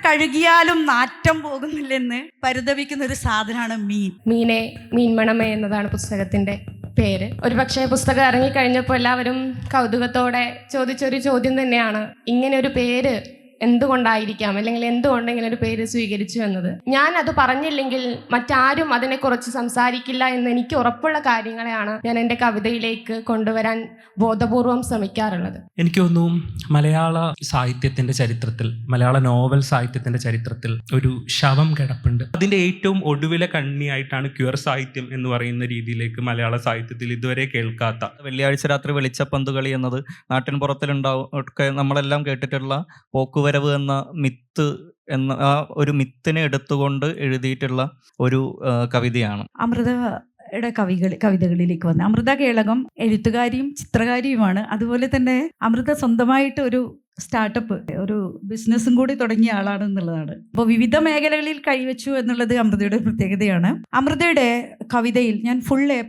കഴുകിയാലും നാറ്റം പോകുന്നില്ലെന്ന് പരിതപിക്കുന്ന ഒരു സാധനമാണ് മീൻ. മീനെ മീൻമണമേ എന്നതാണ് പുസ്തകത്തിന്റെ പേര്. ഒരുപക്ഷെ പുസ്തകം ഇറങ്ങിക്കഴിഞ്ഞപ്പോൾ എല്ലാവരും കൗതുകത്തോടെ ചോദിച്ചൊരു ചോദ്യം തന്നെയാണ്, ഇങ്ങനെ ഒരു പേര് എന്തുകൊണ്ടായിരിക്കാം, അല്ലെങ്കിൽ എന്തുകൊണ്ട് ഇങ്ങനെ ഒരു പേര് സ്വീകരിച്ചു എന്നത്. ഞാൻ അത് പറഞ്ഞില്ലെങ്കിൽ മറ്റാരും അതിനെക്കുറിച്ച് സംസാരിക്കില്ല എന്ന് എനിക്ക് ഉറപ്പുള്ള കാര്യങ്ങളെയാണ് ഞാൻ എൻ്റെ കവിതയിലേക്ക് കൊണ്ടുവരാൻ ബോധപൂർവം ശ്രമിക്കാറുള്ളത്. എനിക്ക് തോന്നുന്നു മലയാള സാഹിത്യത്തിന്റെ ചരിത്രത്തിൽ, മലയാള നോവൽ സാഹിത്യത്തിന്റെ ചരിത്രത്തിൽ ഒരു ശവം കിടപ്പുണ്ട്. അതിന്റെ ഏറ്റവും ഒടുവിലെ കണ്ണിയായിട്ടാണ് ക്യൂർ സാഹിത്യം എന്ന് പറയുന്ന രീതിയിലേക്ക് മലയാള സാഹിത്യത്തിൽ ഇതുവരെ കേൾക്കാത്ത വെള്ളിയാഴ്ച രാത്രി വെളിച്ചപ്പന്തുകളി എന്നത് നാട്ടിൻപുറത്തിലുണ്ടാവും ഒക്കെ നമ്മളെല്ലാം കേട്ടിട്ടുള്ള പോക്കുവരവ് എന്ന മിത്ത് എന്ന ആ ഒരു മിത്തിനെ എടുത്തുകൊണ്ട് എഴുതിയിട്ടുള്ള ഒരു കവിതയാണ്. അമൃതയുടെ കവിതകളിലേക്ക് വന്ന് അമൃത കേളകം എഴുത്തുകാരിയും ചിത്രകാരിയുമാണ്. അതുപോലെ തന്നെ അമൃത സ്വന്തമായിട്ട് ഒരു സ്റ്റാർട്ടപ്പ്, ഒരു ബിസിനസ്സും കൂടി തുടങ്ങിയ ആളാണ് എന്നുള്ളതാണ്. അപ്പോൾ വിവിധ മേഖലകളിൽ കൈവച്ചു എന്നുള്ളത് അമൃതയുടെ പ്രത്യേകതയാണ്. അമൃതയുടെ കവിതയിൽ ഞാൻ ഫുൾ A+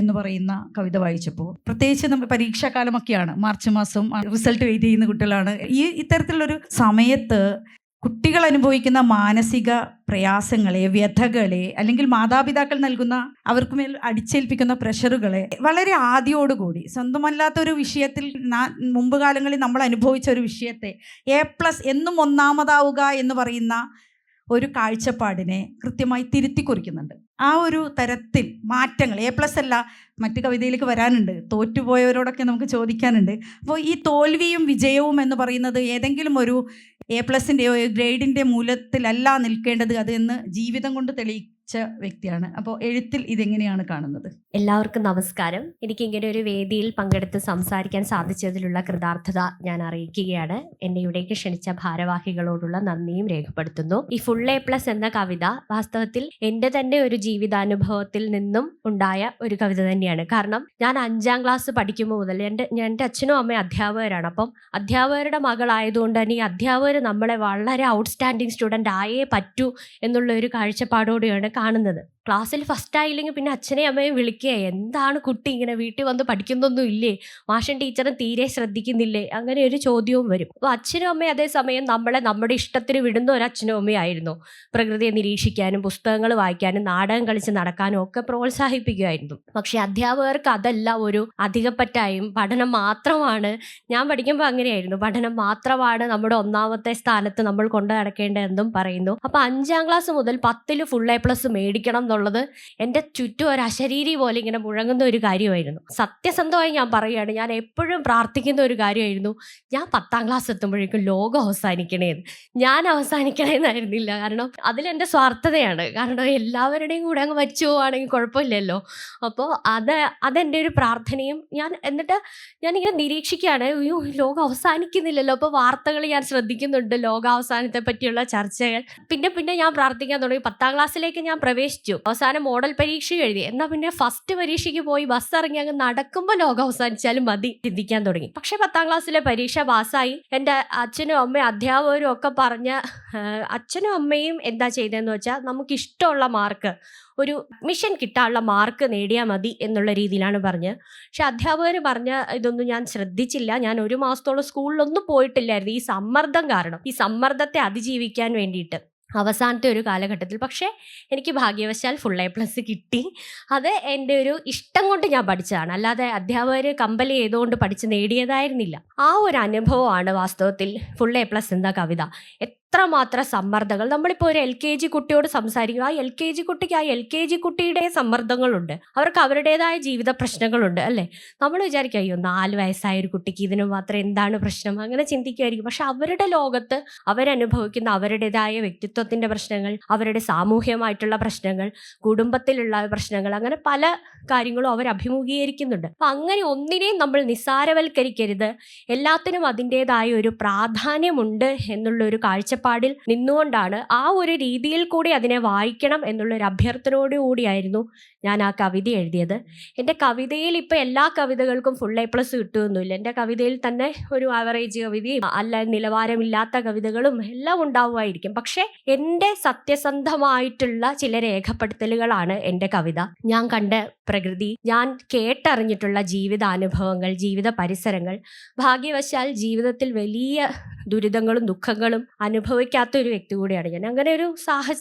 എന്ന് പറയുന്ന കവിത വായിച്ചപ്പോൾ, പ്രത്യേകിച്ച് നമ്മൾ പരീക്ഷാകാലമൊക്കെയാണ്, മാർച്ച് മാസം റിസൾട്ട് വെയിറ്റ് ചെയ്യുന്ന കുട്ടികളാണ്. ഇത്തരത്തിലുള്ളൊരു സമയത്ത് കുട്ടികൾ അനുഭവിക്കുന്ന മാനസിക പ്രയാസങ്ങളെ, വ്യഥകളെ, അല്ലെങ്കിൽ മാതാപിതാക്കൾ നൽകുന്ന അവർക്കുമേൽ അടിച്ചേൽപ്പിക്കുന്ന പ്രഷറുകളെ വളരെ ആദിയോടുകൂടി, സ്വന്തമല്ലാത്തൊരു വിഷയത്തിൽ മുമ്പ് കാലങ്ങളിൽ നമ്മൾ അനുഭവിച്ച ഒരു വിഷയത്തെ A+ എന്നും ഒന്നാമതാവുക എന്ന് പറയുന്ന ഒരു കാഴ്ചപ്പാടിനെ കൃത്യമായി തിരുത്തി കുറിക്കുന്നുണ്ട്. ആ ഒരു തരത്തിൽ മാറ്റങ്ങൾ A+ അല്ല, മറ്റു കവിതയിലേക്ക് വരാനുണ്ട്, തോറ്റുപോയവരോടൊക്കെ നമുക്ക് ചോദിക്കാനുണ്ട്. അപ്പോൾ ഈ തോൽവിയും വിജയവും എന്ന് പറയുന്നത് ഏതെങ്കിലും ഒരു A+ൻ്റെയോ ഗ്രേഡിൻ്റെ മൂലത്തിലല്ല നിൽക്കേണ്ടത്, അത് എന്ന് ജീവിതം കൊണ്ട് തെളിയിച്ച വ്യക്തിയാണ്. അപ്പോൾ എഴുത്തിൽ ഇതെങ്ങനെയാണ് കാണുന്നത്? എല്ലാവർക്കും നമസ്കാരം. എനിക്ക് ഇങ്ങനെ ഒരു വേദിയിൽ പങ്കെടുത്ത് സംസാരിക്കാൻ സാധിച്ചതിലുള്ള കൃതാർത്ഥത ഞാൻ അറിയിക്കുകയാണ്. എന്നെ ഇവിടേക്ക് ക്ഷണിച്ച ഭാരവാഹികളോടുള്ള നന്ദിയും രേഖപ്പെടുത്തുന്നു. ഈ ഫുൾ A+ എന്ന കവിത വാസ്തവത്തിൽ എൻ്റെ തന്നെ ഒരു ജീവിതാനുഭവത്തിൽ നിന്നും ഉണ്ടായ ഒരു കവിത തന്നെയാണ്. കാരണം ഞാൻ 5ാം ക്ലാസ് പഠിക്കുമ്പോൾ മുതൽ എൻ്റെ അച്ഛനും അമ്മയും അധ്യാപകരാണ്. അപ്പം അധ്യാപകരുടെ മകളായതുകൊണ്ട് തന്നെ ഈ അധ്യാപകർ നമ്മളെ വളരെ ഔട്ട്സ്റ്റാൻഡിങ് സ്റ്റുഡൻ്റ് ആയേ പറ്റൂ എന്നുള്ള ഒരു കാഴ്ചപ്പാടോടെയാണ് കാണുന്നത്. ക്ലാസ്സിൽ ഫസ്റ്റ് ആയില്ലെങ്കിൽ പിന്നെ അച്ഛനെയും അമ്മയും വിളിക്കുക, എന്താണ് കുട്ടി ഇങ്ങനെ വീട്ടിൽ വന്ന് പഠിക്കുന്നൊന്നും ഇല്ലേ, മാഷൻ ടീച്ചറും തീരെ ശ്രദ്ധിക്കുന്നില്ലേ, അങ്ങനെ ഒരു ചോദ്യവും വരും. അപ്പോൾ അച്ഛനും അമ്മയും അതേസമയം നമ്മളെ നമ്മുടെ ഇഷ്ടത്തിന് വിടുന്ന ഒരു അച്ഛനും അമ്മയായിരുന്നു. പ്രകൃതിയെ നിരീക്ഷിക്കാനും പുസ്തകങ്ങൾ വായിക്കാനും നാടകം കളിച്ച് നടക്കാനും ഒക്കെ പ്രോത്സാഹിപ്പിക്കുമായിരുന്നു. പക്ഷെ അധ്യാപകർക്ക് അതെല്ലാം ഒരു അധികപ്പറ്റായും പഠനം മാത്രമാണ്, ഞാൻ പഠിക്കുമ്പോൾ അങ്ങനെയായിരുന്നു, പഠനം മാത്രമാണ് നമ്മുടെ ഒന്നാമത്തെ സ്ഥാനത്ത് നമ്മൾ കൊണ്ടു നടക്കേണ്ടതെന്നും പറയുന്നു. അപ്പോൾ 5ാം ക്ലാസ് മുതൽ 10ൽ ഫുൾ A+ മേടിക്കണം എന്നുള്ളത് എൻ്റെ ചുറ്റും ഒരു അശരീരി പോലെ ഇങ്ങനെ മുഴങ്ങുന്ന ഒരു കാര്യമായിരുന്നു. സത്യസന്ധമായി ഞാൻ പറയുകയാണ്, ഞാൻ എപ്പോഴും പ്രാർത്ഥിക്കുന്ന ഒരു കാര്യമായിരുന്നു, ഞാൻ 10ാം ക്ലാസ് എത്തുമ്പോഴേക്കും ലോകം അവസാനിക്കണേന്ന്. ഞാൻ അവസാനിക്കണേന്നായിരുന്നില്ല, കാരണം അതിലെൻ്റെ സ്വാർത്ഥതയാണ്. കാരണം എല്ലാവരുടെയും കൂടെ അങ്ങ് വച്ചു പോവുകയാണെങ്കിൽ കുഴപ്പമില്ലല്ലോ. അപ്പോൾ അതെൻ്റെ ഒരു പ്രാർത്ഥനയും. എന്നിട്ട് ഞാനിങ്ങനെ നിരീക്ഷിക്കുകയാണ്, അയ്യോ ലോകം അവസാനിക്കുന്നില്ലല്ലോ. അപ്പോൾ വാർത്തകൾ ഞാൻ ശ്രദ്ധിക്കുന്നുണ്ട്, ലോകാവസാനത്തെ പറ്റിയുള്ള ചർച്ചകൾ. പിന്നെ ഞാൻ പ്രാർത്ഥിക്കാൻ തുടങ്ങി. 10ാം ക്ലാസ്സിലേക്ക് ഞാൻ പ്രവേശിച്ചു, അവസാനം മോഡൽ പരീക്ഷ എഴുതി. എന്നാൽ പിന്നെ ഫസ്റ്റ് പരീക്ഷയ്ക്ക് പോയി ബസ് ഇറങ്ങി അങ്ങ് നടക്കുമ്പോൾ ലോകം അവസാനിച്ചാലും മതി ചിന്തിക്കാൻ തുടങ്ങി. പക്ഷെ 10ാം ക്ലാസ്സിലെ പരീക്ഷ പാസ്സായി. എൻ്റെ അച്ഛനും അമ്മയും അധ്യാപകരും ഒക്കെ പറഞ്ഞ, അച്ഛനും അമ്മയും എന്താ ചെയ്തതെന്ന് വെച്ചാൽ നമുക്കിഷ്ടമുള്ള മാർക്ക്, ഒരു അഡ്മിഷൻ കിട്ടാനുള്ള മാർക്ക് നേടിയാൽ മതി എന്നുള്ള രീതിയിലാണ് പറഞ്ഞത്. പക്ഷെ അധ്യാപകർ പറഞ്ഞ ഇതൊന്നും ഞാൻ ശ്രദ്ധിച്ചില്ല. ഞാൻ 1 മാസത്തോളം സ്കൂളിലൊന്നും പോയിട്ടില്ലായിരുന്നു, ഈ സമ്മർദ്ദം കാരണം, ഈ സമ്മർദ്ദത്തെ അതിജീവിക്കാൻ വേണ്ടിയിട്ട് അവസാനത്തെ ഒരു കാലഘട്ടത്തിൽ. പക്ഷേ എനിക്ക് ഭാഗ്യവശാൽ ഫുൾ A+ കിട്ടി. അത് എൻ്റെ ഒരു ഇഷ്ടം കൊണ്ട് ഞാൻ പഠിച്ചതാണ്, അല്ലാതെ അധ്യാപകർ കമ്പൽ ചെയ്തുകൊണ്ട് പഠിച്ച് നേടിയതായിരുന്നില്ല. ആ ഒരു അനുഭവമാണ് വാസ്തവത്തിൽ ഫുൾ A+ എന്ന കവിത. എത്രമാത്രം സമ്മർദ്ദങ്ങൾ, നമ്മളിപ്പോൾ ഒരു LKG കുട്ടിയോട് സംസാരിക്കും, ആ LKG കുട്ടിക്ക് ആ LKG കുട്ടിയുടെ സമ്മർദ്ദങ്ങളുണ്ട്, അവർക്ക് അവരുടേതായ ജീവിത പ്രശ്നങ്ങളുണ്ട് അല്ലേ. നമ്മൾ വിചാരിക്കും, അയ്യോ 4 വയസ്സായ ഒരു കുട്ടിക്ക് ഇതിന് മാത്രം എന്താണ് പ്രശ്നം, അങ്ങനെ ചിന്തിക്കുമായിരിക്കും. പക്ഷെ അവരുടെ ലോകത്ത് അവരനുഭവിക്കുന്ന അവരുടേതായ വ്യക്തിത്വത്തിൻ്റെ പ്രശ്നങ്ങൾ, അവരുടെ സാമൂഹ്യമായിട്ടുള്ള പ്രശ്നങ്ങൾ, കുടുംബത്തിലുള്ള പ്രശ്നങ്ങൾ, അങ്ങനെ പല കാര്യങ്ങളും അവർ അഭിമുഖീകരിക്കുന്നുണ്ട്. അപ്പം അങ്ങനെ ഒന്നിനെയും നമ്മൾ നിസ്സാരവൽക്കരിക്കരുത്, എല്ലാത്തിനും അതിൻ്റേതായ ഒരു പ്രാധാന്യമുണ്ട് എന്നുള്ളൊരു കാഴ്ചപ്പാടിൽ നിന്നുകൊണ്ടാണ്, ആ ഒരു രീതിയിൽ കൂടി അതിനെ വായിക്കണം എന്നുള്ളൊരു അഭ്യർത്ഥനയോടു കൂടിയായിരുന്നു ഞാൻ ആ കവിത എഴുതിയത്. എൻ്റെ കവിതയിൽ ഇപ്പോൾ എല്ലാ കവിതകൾക്കും ഫുൾ A+ കിട്ടുമൊന്നുമില്ല. എൻ്റെ കവിതയിൽ തന്നെ ഒരു ആവറേജ് കവിതയും അല്ല നിലവാരമില്ലാത്ത കവിതകളും എല്ലാം ഉണ്ടാവുമായിരിക്കും. പക്ഷേ എൻ്റെ സത്യസന്ധമായിട്ടുള്ള ചില രേഖപ്പെടുത്തലുകളാണ് എൻ്റെ കവിത. ഞാൻ കണ്ട പ്രകൃതി, ഞാൻ കേട്ടറിഞ്ഞിട്ടുള്ള ജീവിതാനുഭവങ്ങൾ, ജീവിത പരിസരങ്ങൾ, ഭാഗ്യവശാൽ ജീവിതത്തിൽ വലിയ ദുരിതങ്ങളും ദുഃഖങ്ങളും അനുഭവിച്ച അനുഭവിക്കാത്ത ഒരു വ്യക്തി കൂടിയാണ് ഞാൻ. അങ്ങനെ ഒരു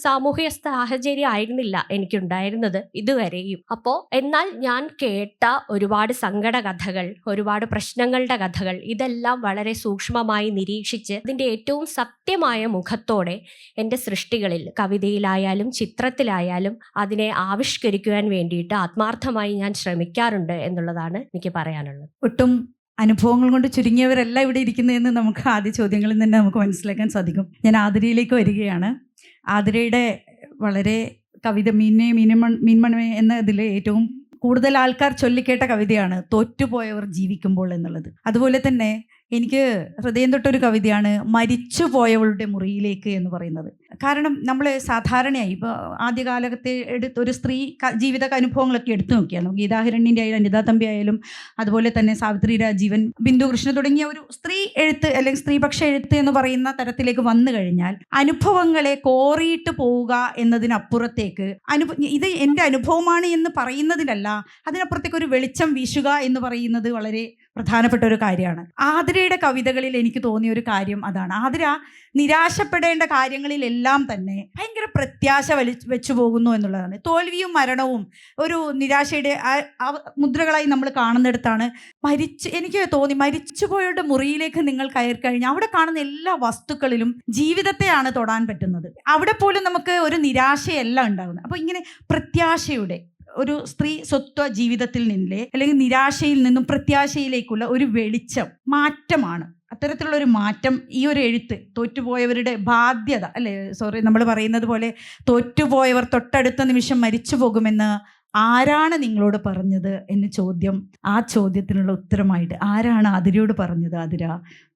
സാമൂഹിക സാഹചര്യം ആയിരുന്നില്ല എനിക്കുണ്ടായിരുന്നത് ഇതുവരെയും. അപ്പോൾ എന്നാൽ ഞാൻ കേട്ട ഒരുപാട് സങ്കട കഥകൾ, ഒരുപാട് പ്രശ്നങ്ങളുടെ കഥകൾ, ഇതെല്ലാം വളരെ സൂക്ഷ്മമായി നിരീക്ഷിച്ച് അതിൻ്റെ ഏറ്റവും സത്യമായ മുഖത്തോടെ എൻ്റെ സൃഷ്ടികളിൽ, കവിതയിലായാലും ചിത്രത്തിലായാലും അതിനെ ആവിഷ്കരിക്കുവാൻ വേണ്ടിയിട്ട് ആത്മാർത്ഥമായി ഞാൻ ശ്രമിക്കാറുണ്ട് എന്നുള്ളതാണ് എനിക്ക് പറയാനുള്ളത്. ഒട്ടും അനുഭവങ്ങൾ കൊണ്ട് ചുരുങ്ങിയവരെല്ലാം ഇവിടെ ഇരിക്കുന്നതെന്ന് നമുക്ക് ആദ്യ ചോദ്യങ്ങളിൽ തന്നെ നമുക്ക് മനസ്സിലാക്കാൻ സാധിക്കും. ഞാൻ ആതിരയിലേക്ക് വരികയാണ്. ആതിരയുടെ വളരെ കവിത മീൻമണമേ എന്ന ഇതിൽ ഏറ്റവും കൂടുതൽ ആൾക്കാർ ചൊല്ലിക്കേട്ട കവിതയാണ് തോറ്റുപോയവർ ജീവിക്കുമ്പോൾ എന്നുള്ളത്. അതുപോലെ തന്നെ എനിക്ക് ഹൃദയം തൊട്ടൊരു കവിതയാണ് മരിച്ചുപോയവളുടെ മുറിയിലേക്ക് എന്ന് പറയുന്നത്. കാരണം നമ്മൾ സാധാരണയായി ഇപ്പോൾ ആദ്യകാലത്തെ ഒരു സ്ത്രീ ജീവിത അനുഭവങ്ങളൊക്കെ എടുത്തു നോക്കിയാൽ ഗീതാഹിരണ്യൻ്റെ ആയാലും അനിതാ തമ്പി ആയാലും അതുപോലെ തന്നെ സാവിത്രി രാജീവൻ, ബിന്ദു കൃഷ്ണ തുടങ്ങിയ ഒരു സ്ത്രീ എഴുത്ത് അല്ലെങ്കിൽ സ്ത്രീപക്ഷ എഴുത്ത് എന്ന് പറയുന്ന തരത്തിലേക്ക് വന്നു കഴിഞ്ഞാൽ അനുഭവങ്ങളെ കോറിയിട്ട് പോവുക എന്നതിനപ്പുറത്തേക്ക് ഇത് എൻ്റെ അനുഭവമാണ് എന്ന് പറയുന്നതിലല്ല, അതിനപ്പുറത്തേക്ക് ഒരു വെളിച്ചം വീശുക എന്ന് പറയുന്നത് വളരെ പ്രധാനപ്പെട്ട ഒരു കാര്യമാണ്. ആതിരയുടെ കവിതകളിൽ എനിക്ക് തോന്നിയ ഒരു കാര്യം അതാണ്. ആതിര നിരാശപ്പെടേണ്ട കാര്യങ്ങളിലെല്ലാം തന്നെ ഭയങ്കര പ്രത്യാശ വെച്ചു പോകുന്നു എന്നുള്ളതാണ്. തോൽവിയും മരണവും ഒരു നിരാശയുടെ മുദ്രകളായി നമ്മൾ കാണുന്നിടത്താണ് എനിക്ക് തോന്നി മരിച്ചുപോയവരുടെ മുറിയിലേക്ക് നിങ്ങൾ കയറി കഴിഞ്ഞാൽ അവിടെ കാണുന്ന എല്ലാ വസ്തുക്കളിലും ജീവിതത്തെയാണ് തൊടാൻ പറ്റുന്നത്. അവിടെ പോലും നമുക്ക് ഒരു നിരാശയല്ല ഉണ്ടാകുന്നത്. അപ്പോൾ ഇങ്ങനെ പ്രത്യാശയുടെ ഒരു സ്ത്രീ സ്വത്വ ജീവിതത്തിൽ നിന്നിലെ അല്ലെങ്കിൽ നിരാശയിൽ നിന്നും പ്രത്യാശയിലേക്കുള്ള ഒരു വെളിച്ചം, മാറ്റമാണ്. അത്തരത്തിലുള്ള ഒരു മാറ്റം ഈ ഒരു എഴുത്ത്, തോറ്റുപോയവരുടെ ബാധ്യത നമ്മൾ പറയുന്നത് പോലെ തോറ്റുപോയവർ തൊട്ടടുത്ത നിമിഷം മരിച്ചു പോകുമെന്ന് ആരാണ് നിങ്ങളോട് പറഞ്ഞത് എന്ന ചോദ്യം, ആ ചോദ്യത്തിനുള്ള ഉത്തരമായിട്ട് ആരാണ് ആതിരയോട് പറഞ്ഞത്? ആതിര,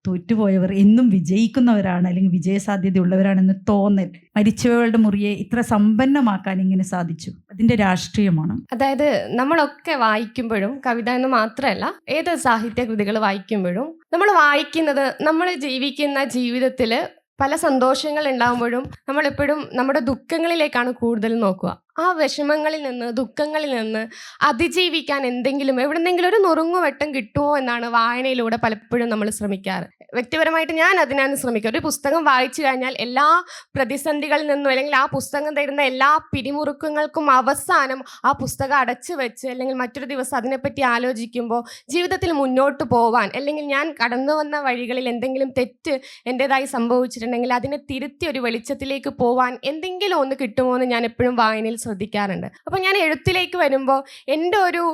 തോറ്റുപോയവർ എന്നും വിജയിക്കുന്നവരാണ് അല്ലെങ്കിൽ വിജയസാധ്യതയുള്ളവരാണെന്ന് തോന്നൽ മരിച്ചവരുടെ മുറിയെ ഇത്ര സമ്പന്നമാക്കാൻ ഇങ്ങനെ സാധിച്ചു. അതിൻ്റെ രാഷ്ട്രീയമാണ്. അതായത് നമ്മളൊക്കെ വായിക്കുമ്പോഴും, കവിത എന്ന് മാത്രമല്ല ഏത് സാഹിത്യ കൃതികൾ വായിക്കുമ്പോഴും നമ്മൾ വായിക്കുന്നത് നമ്മൾ ജീവിക്കുന്ന ജീവിതത്തിൽ പല സന്തോഷങ്ങൾ ഉണ്ടാകുമ്പോഴും നമ്മളെപ്പോഴും നമ്മുടെ ദുഃഖങ്ങളിലേക്കാണ് കൂടുതൽ നോക്കുക. ആ വിഷമങ്ങളിൽ നിന്ന്, ദുഃഖങ്ങളിൽ നിന്ന് അതിജീവിക്കാൻ എവിടെന്നെങ്കിലും ഒരു നുറുങ്ങുവെട്ടം കിട്ടുമോ എന്നാണ് വായനയിലൂടെ പലപ്പോഴും നമ്മൾ ശ്രമിക്കാറ്. വ്യക്തിപരമായിട്ട് ഞാൻ അതിനാണ് ശ്രമിക്കുക. ഒരു പുസ്തകം വായിച്ചു കഴിഞ്ഞാൽ എല്ലാ പ്രതിസന്ധികളിൽ നിന്നും അല്ലെങ്കിൽ ആ പുസ്തകം തരുന്ന എല്ലാ പിരിമുറുക്കങ്ങൾക്കും അവസാനം ആ പുസ്തകം അടച്ചു വെച്ച് അല്ലെങ്കിൽ മറ്റൊരു ദിവസം അതിനെപ്പറ്റി ആലോചിക്കുമ്പോൾ ജീവിതത്തിൽ മുന്നോട്ട് പോവാൻ, അല്ലെങ്കിൽ ഞാൻ കടന്നു വന്ന വഴികളിൽ എന്തെങ്കിലും തെറ്റ് എൻ്റെതായി സംഭവിച്ചിട്ടുണ്ടെങ്കിൽ അതിനെ തിരുത്തി ഒരു വെളിച്ചത്തിലേക്ക് പോവാൻ എന്തെങ്കിലും ഒന്ന് കിട്ടുമോ എന്ന് ഞാൻ എപ്പോഴും വായനയിൽ ശ്രദ്ധിക്കാറുണ്ട്. അപ്പോൾ ഞാൻ എഴുത്തിലേക്ക് വരുമ്പോൾ എൻ്റെ ഒരു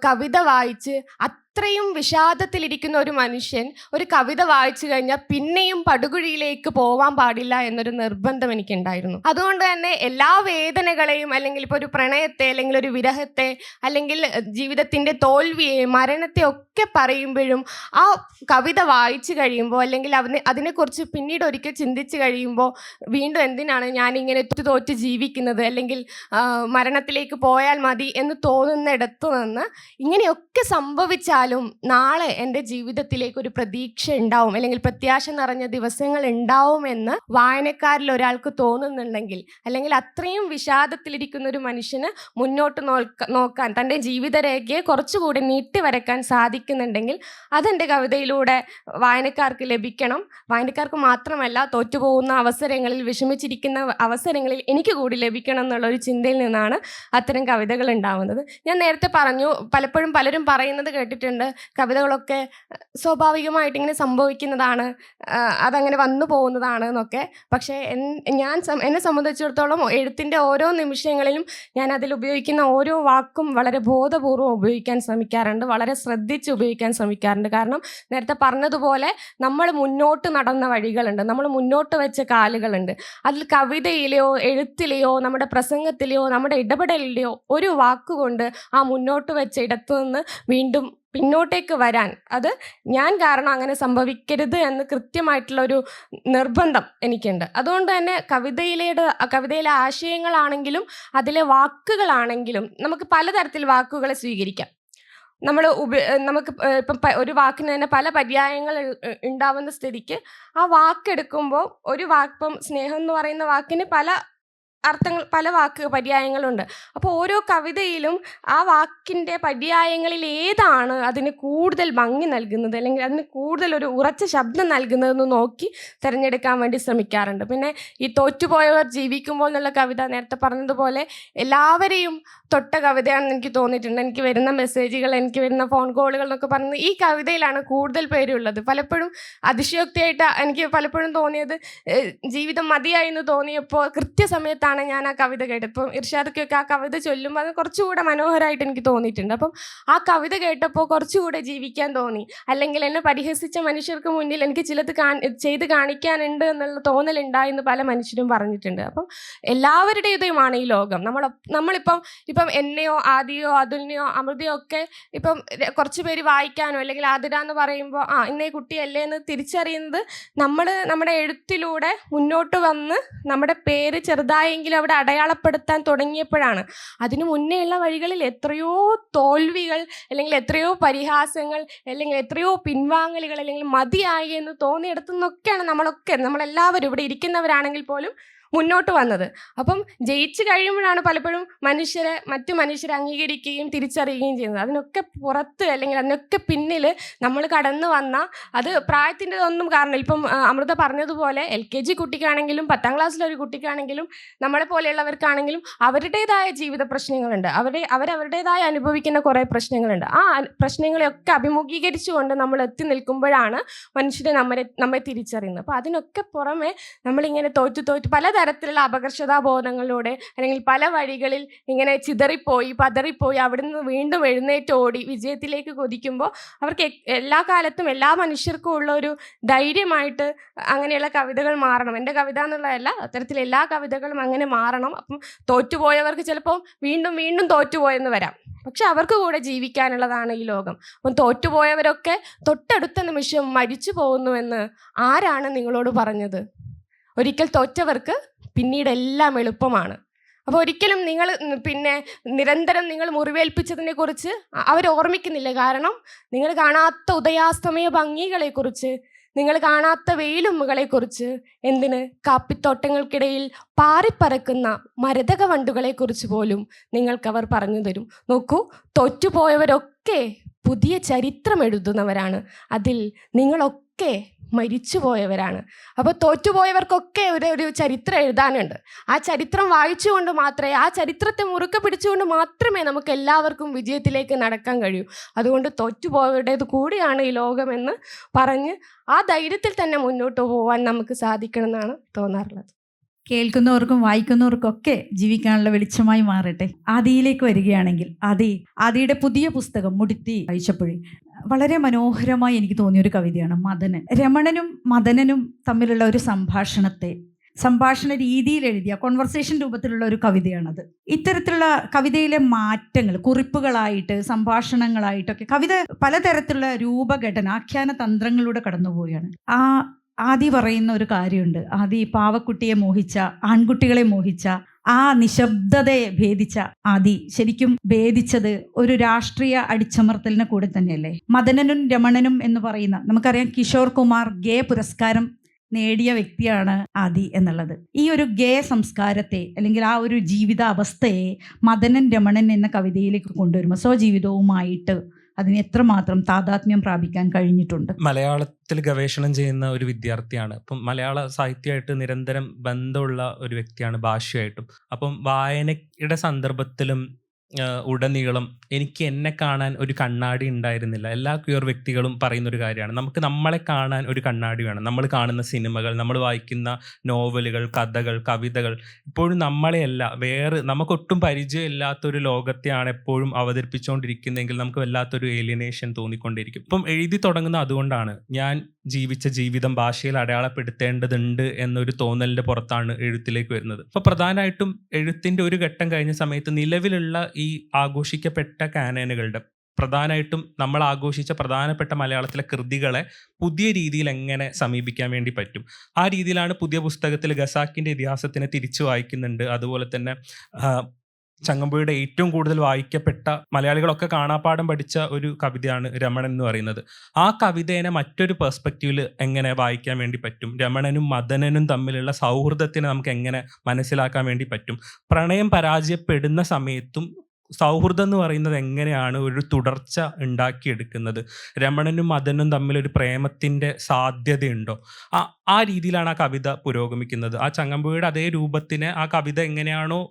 കവിത വായിച്ച് അത്രയും വിഷാദത്തിലിരിക്കുന്ന ഒരു മനുഷ്യൻ ഒരു കവിത വായിച്ചു കഴിഞ്ഞാൽ പിന്നെയും പടുകുഴിയിലേക്ക് പോവാൻ പാടില്ല എന്നൊരു നിർബന്ധം എനിക്കുണ്ടായിരുന്നു. അതുകൊണ്ട് തന്നെ എല്ലാ വേദനകളെയും, അല്ലെങ്കിൽ ഇപ്പോൾ ഒരു പ്രണയത്തെ, അല്ലെങ്കിൽ ഒരു വിരഹത്തെ, അല്ലെങ്കിൽ ജീവിതത്തിൻ്റെ തോൽവിയെ, മരണത്തെ ഒക്കെ പറയുമ്പോഴും ആ കവിത വായിച്ചു കഴിയുമ്പോൾ, അല്ലെങ്കിൽ അതിനെക്കുറിച്ച് പിന്നീട് ഒരിക്കൽ ചിന്തിച്ച് കഴിയുമ്പോൾ വീണ്ടും എന്തിനാണ് ഞാനിങ്ങനെ തോറ്റ് ജീവിക്കുന്നത്, അല്ലെങ്കിൽ മരണത്തിലേക്ക് പോയാൽ മതി എന്ന് തോന്നുന്നിടത്തു നിന്ന് ഇങ്ങനെയൊക്കെ സംഭവിച്ചാൽ നാളെ എൻ്റെ ജീവിതത്തിലേക്ക് ഒരു പ്രതീക്ഷ ഉണ്ടാവും, അല്ലെങ്കിൽ പ്രത്യാശ നിറഞ്ഞ ദിവസങ്ങൾ ഉണ്ടാവുമെന്ന് വായനക്കാരിൽ ഒരാൾക്ക് തോന്നുന്നുണ്ടെങ്കിൽ, അല്ലെങ്കിൽ അത്രയും വിഷാദത്തിലിരിക്കുന്ന ഒരു മനുഷ്യന് മുന്നോട്ട് നോക്കാൻ തൻ്റെ ജീവിതരേഖയെ കുറച്ചുകൂടി നീട്ടി വരയ്ക്കാൻ സാധിക്കുന്നുണ്ടെങ്കിൽ അതെൻ്റെ കവിതയിലൂടെ വായനക്കാർക്ക് ലഭിക്കണം. വായനക്കാർക്ക് മാത്രമല്ല, തോറ്റുപോകുന്ന അവസരങ്ങളിൽ, വിഷമിച്ചിരിക്കുന്ന അവസരങ്ങളിൽ എനിക്ക് കൂടി ലഭിക്കണം എന്നുള്ളൊരു ചിന്തയിൽ നിന്നാണ് അത്തരം കവിതകൾ ഉണ്ടാവുന്നത്. ഞാൻ നേരത്തെ പറഞ്ഞു, പലപ്പോഴും പലരും പറയുന്നത് കേട്ടിട്ടുണ്ട്, കവിതകളൊക്കെ സ്വാഭാവികമായിട്ട് ഇങ്ങനെ സംഭവിക്കുന്നതാണ്, അതങ്ങനെ വന്നു പോകുന്നതാണ് എന്നൊക്കെ. പക്ഷേ എന്നെ സംബന്ധിച്ചിടത്തോളം എഴുത്തിൻ്റെ ഓരോ നിമിഷങ്ങളിലും ഞാൻ അതിൽ ഉപയോഗിക്കുന്ന ഓരോ വാക്കും വളരെ ബോധപൂർവ്വം ഉപയോഗിക്കാൻ ശ്രമിക്കാറുണ്ട്, വളരെ ശ്രദ്ധിച്ച് ഉപയോഗിക്കാൻ ശ്രമിക്കാറുണ്ട്. കാരണം നേരത്തെ പറഞ്ഞതുപോലെ നമ്മൾ മുന്നോട്ട് നടന്ന വഴികളുണ്ട്, നമ്മൾ മുന്നോട്ട് വെച്ച കാലുകളുണ്ട്. അതിൽ കവിതയിലെയോ എഴുത്തിലെയോ നമ്മുടെ പ്രസംഗത്തിലെയോ നമ്മുടെ ഇടപെടലിലെയോ ഒരു വാക്കുകൊണ്ട് ആ മുന്നോട്ട് വെച്ച ഇടത്തു നിന്ന് വീണ്ടും പിന്നോട്ടേക്ക് വരാൻ, അത് ഞാൻ കാരണം അങ്ങനെ സംഭവിക്കരുത് എന്ന് കൃത്യമായിട്ടുള്ളൊരു നിർബന്ധം എനിക്കുണ്ട്. അതുകൊണ്ട് തന്നെ കവിതയിലെ ആശയങ്ങളാണെങ്കിലും അതിലെ വാക്കുകളാണെങ്കിലും നമുക്ക് പലതരത്തിൽ വാക്കുകളെ സ്വീകരിക്കാം. നമുക്ക് ഇപ്പം ഒരു വാക്കിന് തന്നെ പല പര്യായങ്ങൾ ഉണ്ടാവുന്ന സ്ഥിതിക്ക് ആ വാക്കെടുക്കുമ്പോൾ ഒരു വാക്കിപ്പം സ്നേഹം എന്ന് പറയുന്ന വാക്കിന് പല അർത്ഥങ്ങൾ, പല പര്യായങ്ങളുണ്ട്. അപ്പോൾ ഓരോ കവിതയിലും ആ വാക്കിൻ്റെ പര്യായങ്ങളിൽ ഏതാണ് അതിന് കൂടുതൽ ഭംഗി നൽകുന്നത്, അല്ലെങ്കിൽ അതിന് കൂടുതൽ ഒരു ഉറച്ച ശബ്ദം നൽകുന്നതെന്ന് നോക്കി തിരഞ്ഞെടുക്കാൻ വേണ്ടി ശ്രമിക്കാറുണ്ട്. പിന്നെ ഈ തോറ്റുപോയവർ ജീവിക്കുമ്പോൾ എന്നുള്ള കവിത നേരത്തെ പറഞ്ഞതുപോലെ എല്ലാവരെയും തൊട്ട കവിതയാണെന്ന് എനിക്ക് തോന്നിയിട്ടുണ്ട്. എനിക്ക് വരുന്ന മെസ്സേജുകൾ, എനിക്ക് വരുന്ന ഫോൺ കോളുകൾ എന്നൊക്കെ പറയുന്നത് ഈ കവിതയിലാണ് കൂടുതൽ പേരുള്ളത്. പലപ്പോഴും അതിശയോക്തിയായിട്ട് എനിക്ക് പലപ്പോഴും തോന്നിയത്, ജീവിതം മതിയായി എന്ന് തോന്നിയപ്പോൾ കൃത്യസമയത്താണ് ഞാൻ ആ കവിത കേട്ടത്. ഇപ്പം ഇർഷാദൊക്കെ ആ കവിത ചൊല്ലുമ്പോൾ അത് കുറച്ചുകൂടെ മനോഹരമായിട്ട് എനിക്ക് തോന്നിയിട്ടുണ്ട്. അപ്പം ആ കവിത കേട്ടപ്പോൾ കുറച്ചുകൂടെ ജീവിക്കാൻ തോന്നി. അല്ലെങ്കിൽ എന്നെ പരിഹസിച്ച മനുഷ്യർക്ക് മുന്നിൽ എനിക്ക് ചിലത് ചെയ്ത് കാണിക്കാനുണ്ട് എന്നുള്ള തോന്നലുണ്ടായെന്ന് പല മനുഷ്യരും പറഞ്ഞിട്ടുണ്ട്. അപ്പം എല്ലാവരുടേതുമാണ് ഈ ലോകം. നമ്മളിപ്പം എന്നെയോ ആദിയോ അതുലിനെയോ അമൃതയോ ഒക്കെ ഇപ്പം കുറച്ച് പേര് വായിക്കാനോ അല്ലെങ്കിൽ ആതിര എന്ന് പറയുമ്പോൾ ഇന്നേ കുട്ടിയല്ലേ എന്ന് തിരിച്ചറിയുന്നത് നമ്മുടെ എഴുത്തിലൂടെ മുന്നോട്ട് വന്ന് നമ്മുടെ പേര് ചെറുതായെങ്കിലും അവിടെ അടയാളപ്പെടുത്താൻ തുടങ്ങിയപ്പോഴാണ്. അതിനു മുന്നേയുള്ള വഴികളിൽ എത്രയോ തോൽവികൾ, അല്ലെങ്കിൽ എത്രയോ പരിഹാസങ്ങൾ, അല്ലെങ്കിൽ എത്രയോ പിൻവാങ്ങലുകൾ, അല്ലെങ്കിൽ മതിയായി എന്ന് തോന്നിയിടത്തു നിന്നൊക്കെയാണ് നമ്മളെല്ലാവരും ഇവിടെ ഇരിക്കുന്നവരാണെങ്കിൽ പോലും മുന്നോട്ട് വന്നത്. അപ്പം ജയിച്ചു കഴിയുമ്പോഴാണ് പലപ്പോഴും മറ്റു മനുഷ്യരെ അംഗീകരിക്കുകയും തിരിച്ചറിയുകയും ചെയ്യുന്നത്. അതിനൊക്കെ പുറത്ത്, അല്ലെങ്കിൽ അതിനൊക്കെ പിന്നിൽ നമ്മൾ കടന്നു വന്ന, അത് പ്രായത്തിൻ്റെതൊന്നും കാരണമില്ല. ഇപ്പം അമൃത പറഞ്ഞതുപോലെ LKG കുട്ടിക്കാണെങ്കിലും 10ാം ക്ലാസ്സിലൊരു കുട്ടിക്കാണെങ്കിലും നമ്മളെ പോലെയുള്ളവർക്കാണെങ്കിലും അവരുടേതായ ജീവിത പ്രശ്നങ്ങളുണ്ട്. അവരവരുടേതായ അനുഭവിക്കുന്ന കുറേ പ്രശ്നങ്ങളുണ്ട്. ആ പ്രശ്നങ്ങളെയൊക്കെ അഭിമുഖീകരിച്ചുകൊണ്ട് നമ്മൾ എത്തി നിൽക്കുമ്പോഴാണ് മനുഷ്യരെ നമ്മെ തിരിച്ചറിയുന്നത്. അപ്പോൾ അതിനൊക്കെ പുറമെ നമ്മളിങ്ങനെ തോറ്റു പലതരത്തിലുള്ള അപകർഷതാബോധങ്ങളിലൂടെ, അല്ലെങ്കിൽ പല വഴികളിൽ ഇങ്ങനെ പതറിപ്പോയി അവിടുന്ന് വീണ്ടും എഴുന്നേറ്റോടി വിജയത്തിലേക്ക് കൊതിക്കുമ്പോൾ അവർക്ക് എല്ലാ കാലത്തും എല്ലാ മനുഷ്യർക്കും ഉള്ള ഒരു ധൈര്യമായിട്ട് അങ്ങനെയുള്ള കവിതകൾ മാറണം. എൻ്റെ കവിത എന്നുള്ളതല്ല, അത്തരത്തിൽ എല്ലാ കവിതകളും അങ്ങനെ മാറണം. അപ്പം തോറ്റുപോയവർക്ക് ചിലപ്പോൾ വീണ്ടും തോറ്റുപോയെന്ന് വരാം, പക്ഷെ അവർക്ക് കൂടെ ജീവിക്കാനുള്ളതാണ് ഈ ലോകം. അപ്പം തോറ്റുപോയവരൊക്കെ തൊട്ടടുത്ത നിമിഷം മരിച്ചു പോകുന്നുവെന്ന് ആരാണ് നിങ്ങളോട് പറഞ്ഞത്? ഒരിക്കൽ തോറ്റവർക്ക് പിന്നീട് എല്ലാം എളുപ്പമാണ്. അപ്പോൾ ഒരിക്കലും നിങ്ങൾ നിരന്തരം നിങ്ങൾ മുറിവേൽപ്പിച്ചതിനെക്കുറിച്ച് അവർ ഓർമ്മിക്കുന്നില്ല. കാരണം നിങ്ങൾ കാണാത്ത ഉദയാസ്തമയ ഭംഗികളെക്കുറിച്ച്, നിങ്ങൾ കാണാത്ത വെയിലുമ്മകളെക്കുറിച്ച്, കാപ്പിത്തോട്ടങ്ങൾക്കിടയിൽ പാറിപ്പറക്കുന്ന മരതക വണ്ടുകളെക്കുറിച്ച് പോലും നിങ്ങൾക്കവർ പറഞ്ഞു തരും. നോക്കൂ, തോറ്റുപോയവരൊക്കെ പുതിയ ചരിത്രം എഴുതുന്നവരാണ്. അതിൽ നിങ്ങളൊക്കെ മരിച്ചുപോയവരാണ്. അപ്പോൾ തോറ്റുപോയവർക്കൊക്കെ ഒരു ചരിത്രം എഴുതാനുണ്ട്. ആ ചരിത്രം വായിച്ചുകൊണ്ട് മാത്രമേ, ആ ചരിത്രത്തെ മുറുക്കെ പിടിച്ചുകൊണ്ട് മാത്രമേ നമുക്ക് എല്ലാവർക്കും വിജയത്തിലേക്ക് നടക്കാൻ കഴിയൂ. അതുകൊണ്ട് തോറ്റുപോയവരുടേത് കൂടിയാണ് ഈ ലോകമെന്ന് പറഞ്ഞ് ആ ധൈര്യത്തിൽ തന്നെ മുന്നോട്ട് പോകാൻ നമുക്ക് സാധിക്കണം എന്നാണ് തോന്നാറുള്ളത്. കേൾക്കുന്നവർക്കും വായിക്കുന്നവർക്കൊക്കെ ജീവിക്കാനുള്ള വെളിച്ചമായി മാറട്ടെ. ആദിയിലേക്ക് വരികയാണെങ്കിൽ, ആദിയുടെ പുതിയ പുസ്തകം മുടിത്തി വായിച്ചപ്പോഴേ വളരെ മനോഹരമായി എനിക്ക് തോന്നിയൊരു കവിതയാണ് മദനൻ. രമണനും മദനനും തമ്മിലുള്ള ഒരു സംഭാഷണ രീതിയിൽ എഴുതിയ കോൺവെർസേഷൻ രൂപത്തിലുള്ള ഒരു കവിതയാണത്. ഇത്തരത്തിലുള്ള കവിതയിലെ മാറ്റങ്ങൾ കുറിപ്പുകളായിട്ട്, സംഭാഷണങ്ങളായിട്ടൊക്കെ കവിത പലതരത്തിലുള്ള രൂപഘടന, ആഖ്യാന തന്ത്രങ്ങളിലൂടെ കടന്നുപോവുകയാണ്. ആദി പറയുന്ന ഒരു കാര്യമുണ്ട്. ആദി പാവക്കുട്ടിയെ മോഹിച്ച, ആൺകുട്ടികളെ മോഹിച്ച, ആ നിശബ്ദതയെ ഭേദിച്ച ആദി ശരിക്കും ഭേദിച്ചത് ഒരു രാഷ്ട്രീയ അടിച്ചമർത്തലിനെ കൂടെ തന്നെയല്ലേ. മദനനും രമണനും എന്ന് പറയുന്ന, നമുക്കറിയാം കിഷോർ കുമാർ ഗേ പുരസ്കാരം നേടിയ വ്യക്തിയാണ് ആദി എന്നുള്ളത്. ഈ ഒരു ഗേ സംസ്കാരത്തെ, അല്ലെങ്കിൽ ആ ഒരു ജീവിതാവസ്ഥയെ മദനൻ രമണൻ എന്ന കവിതയിലേക്ക് കൊണ്ടുവരുമ്പോൾ സ്വജീവിതവുമായിട്ട് അതിന് എത്രമാത്രം താതാത്മ്യം പ്രാപിക്കാൻ കഴിഞ്ഞിട്ടുണ്ട്. മലയാളത്തിൽ ഗവേഷണം ചെയ്യുന്ന ഒരു വിദ്യാർത്ഥിയാണ്. അപ്പം മലയാള സാഹിത്യമായിട്ട് നിരന്തരം ബന്ധമുള്ള ഒരു വ്യക്തിയാണ്, ഭാഷയായിട്ടും. അപ്പം വായനയുടെ സന്ദർഭത്തിലും ഉടനീളം എനിക്ക് എന്നെ കാണാൻ ഒരു കണ്ണാടി ഉണ്ടായിരുന്നില്ല. എല്ലാ ക്യൂർ വ്യക്തികളും പറയുന്നൊരു കാര്യമാണ്, നമുക്ക് നമ്മളെ കാണാൻ ഒരു കണ്ണാടി വേണം. നമ്മൾ കാണുന്ന സിനിമകൾ, നമ്മൾ വായിക്കുന്ന നോവലുകൾ, കഥകൾ, കവിതകൾ ഇപ്പോഴും നമ്മളെയല്ല, നമുക്കൊട്ടും പരിചയമില്ലാത്തൊരു ലോകത്തെയാണ് എപ്പോഴും അവതരിപ്പിച്ചുകൊണ്ടിരിക്കുന്നതെങ്കിൽ നമുക്ക് വല്ലാത്തൊരു ഏലിയനേഷൻ തോന്നിക്കൊണ്ടിരിക്കും. ഇപ്പം എഴുതി തുടങ്ങുന്ന അതുകൊണ്ടാണ്, ഞാൻ ജീവിച്ച ജീവിതം ഭാഷയിൽ അടയാളപ്പെടുത്തേണ്ടതുണ്ട് എന്നൊരു തോന്നലിൻ്റെ പുറത്താണ് എഴുത്തിലേക്ക് വരുന്നത്. അപ്പോൾ പ്രധാനമായിട്ടും എഴുത്തിൻ്റെ ഒരു ഘട്ടം കഴിഞ്ഞ സമയത്ത് നിലവിലുള്ള ഈ ആഘോഷിക്കപ്പെട്ട കാനനുകളുടെ, പ്രധാനമായിട്ടും നമ്മൾ ആഘോഷിച്ച പ്രധാനപ്പെട്ട മലയാളത്തിലെ കൃതികളെ പുതിയ രീതിയിൽ എങ്ങനെ സമീപിക്കാൻ വേണ്ടി പറ്റും, ആ രീതിയിലാണ് പുതിയ പുസ്തകത്തിൽ ഖസാക്കിൻ്റെ ഇതിഹാസത്തിനെ തിരിച്ചു വായിക്കുന്നുണ്ട്. അതുപോലെ തന്നെ ചങ്ങമ്പുഴയുടെ ഏറ്റവും കൂടുതൽ വായിക്കപ്പെട്ട, മലയാളികളൊക്കെ കാണാപ്പാഠം പഠിച്ച ഒരു കവിതയാണ് രമണൻ എന്ന് പറയുന്നത്. ആ കവിതേനെ മറ്റൊരു പെർസ്പെക്റ്റീവിൽ എങ്ങനെ വായിക്കാൻ വേണ്ടി പറ്റും? രമണനും മദനനും തമ്മിലുള്ള സൗഹൃദത്തിനെ നമുക്ക് എങ്ങനെ മനസ്സിലാക്കാൻ വേണ്ടി പറ്റും? പ്രണയം പരാജയപ്പെടുന്ന സമയത്തും സൗഹൃദം എന്ന് പറയുന്നത് എങ്ങനെയാണ് ഒരു തുടർച്ച ഉണ്ടാക്കിയെടുക്കുന്നത്? രമണനും മദനും തമ്മിലൊരു പ്രേമത്തിൻ്റെ സാധ്യതയുണ്ടോ? ആ രീതിയിലാണ് ആ കവിത പുരോഗമിക്കുന്നത്. ആ ചങ്ങമ്പുഴയുടെ അതേ രൂപത്തിനെ, ആ കവിത എങ്ങനെയാണോ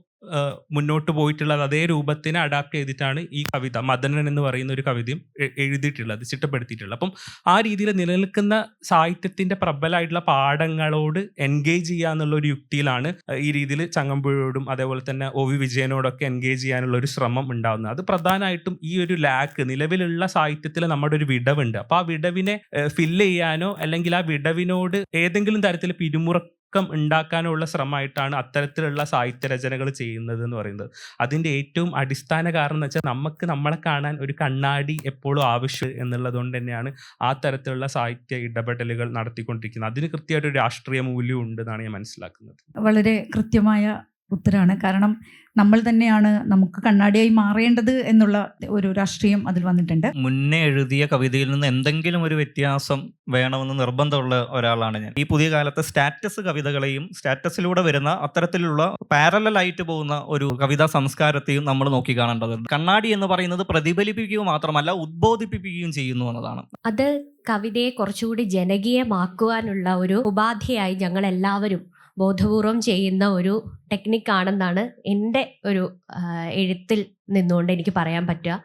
മുന്നോട്ട് പോയിട്ടുള്ളത്, അതേ രൂപത്തിനെ അഡാപ്റ്റ് ചെയ്തിട്ടാണ് ഈ കവിത, മദനൻ എന്ന് പറയുന്ന ഒരു കവിതയും എഴുതിയിട്ടുള്ളത്, ചിട്ടപ്പെടുത്തിയിട്ടുള്ളത്. അപ്പം ആ രീതിയിൽ നിലനിൽക്കുന്ന സാഹിത്യത്തിന്റെ പ്രബലമായിട്ടുള്ള പാഠങ്ങളോട് എൻഗേജ് ചെയ്യുക എന്നുള്ള ഒരു യുക്തിയിലാണ് ഈ രീതിയിൽ ചങ്ങമ്പുഴയോടും അതേപോലെ തന്നെ ഒ വി വിജയനോടൊക്കെ എൻഗേജ് ചെയ്യാനുള്ള ഒരു ശ്രമം ഉണ്ടാകുന്നത്. അത് പ്രധാനമായിട്ടും ഈ ഒരു ലാക്ക്, നിലവിലുള്ള സാഹിത്യത്തിൽ നമ്മുടെ ഒരു വിടവുണ്ട്. അപ്പോൾ ആ വിടവിനെ ഫില്ല് ചെയ്യാനോ അല്ലെങ്കിൽ ആ വിടവിനോട് ഏതെങ്കിലും തരത്തിൽ പിരിമുറക്കം ഉണ്ടാക്കാനുള്ള ശ്രമമായിട്ടാണ് അത്തരത്തിലുള്ള സാഹിത്യ രചനകൾ ചെയ്യുന്നത് എന്ന് പറയുന്നത്. അതിൻ്റെ ഏറ്റവും അടിസ്ഥാന കാരണം എന്ന് വെച്ചാൽ നമുക്ക് നമ്മളെ കാണാൻ ഒരു കണ്ണാടി എപ്പോഴും ആവശ്യം എന്നുള്ളത് കൊണ്ട് തന്നെയാണ് ആ തരത്തിലുള്ള സാഹിത്യ ഇടപെടലുകൾ നടത്തിക്കൊണ്ടിരിക്കുന്നത്. അതിന് കൃത്യമായിട്ടൊരു രാഷ്ട്രീയ മൂല്യം ഉണ്ട് എന്നാണ് ഞാൻ മനസ്സിലാക്കുന്നത്. വളരെ കൃത്യമായ ഉത്തരമാണ്. കാരണം നമ്മൾ തന്നെയാണ് നമുക്ക് കണ്ണാടിയായി മാറേണ്ടത് എന്നുള്ള ഒരു രാഷ്ട്രീയം അതിൽ വന്നിട്ടുണ്ട്. മുന്നേ എഴുതിയ കവിതയിൽ നിന്ന് എന്തെങ്കിലും ഒരു വ്യത്യാസം വേണമെന്ന് നിർബന്ധമുള്ള ഒരാളാണ് ഞാൻ. ഈ പുതിയ കാലത്തെ സ്റ്റാറ്റസ് കവിതകളെയും സ്റ്റാറ്റസിലൂടെ വരുന്ന അത്തരത്തിലുള്ള പാരലലായിട്ട് പോകുന്ന ഒരു കവിതാ സംസ്കാരത്തെയും നമ്മൾ നോക്കി കാണേണ്ടതുണ്ട്. കണ്ണാടി എന്ന് പറയുന്നത് പ്രതിഫലിപ്പിക്കുക മാത്രമല്ല ഉദ്ബോധിപ്പിക്കുകയും ചെയ്യുന്നു എന്നതാണ്. അത് കവിതയെ കുറച്ചുകൂടി ജനകീയമാക്കുവാനുള്ള ഒരു ഉപാധിയായി ഞങ്ങൾ എല്ലാവരും ബോധപൂർവം ചെയ്യുന്ന ഒരു ടെക്നിക്കാണെന്നാണ് എൻ്റെ ഒരു എഴുത്തിൽ നിന്നുകൊണ്ട് എനിക്ക് പറയാൻ പറ്റുക.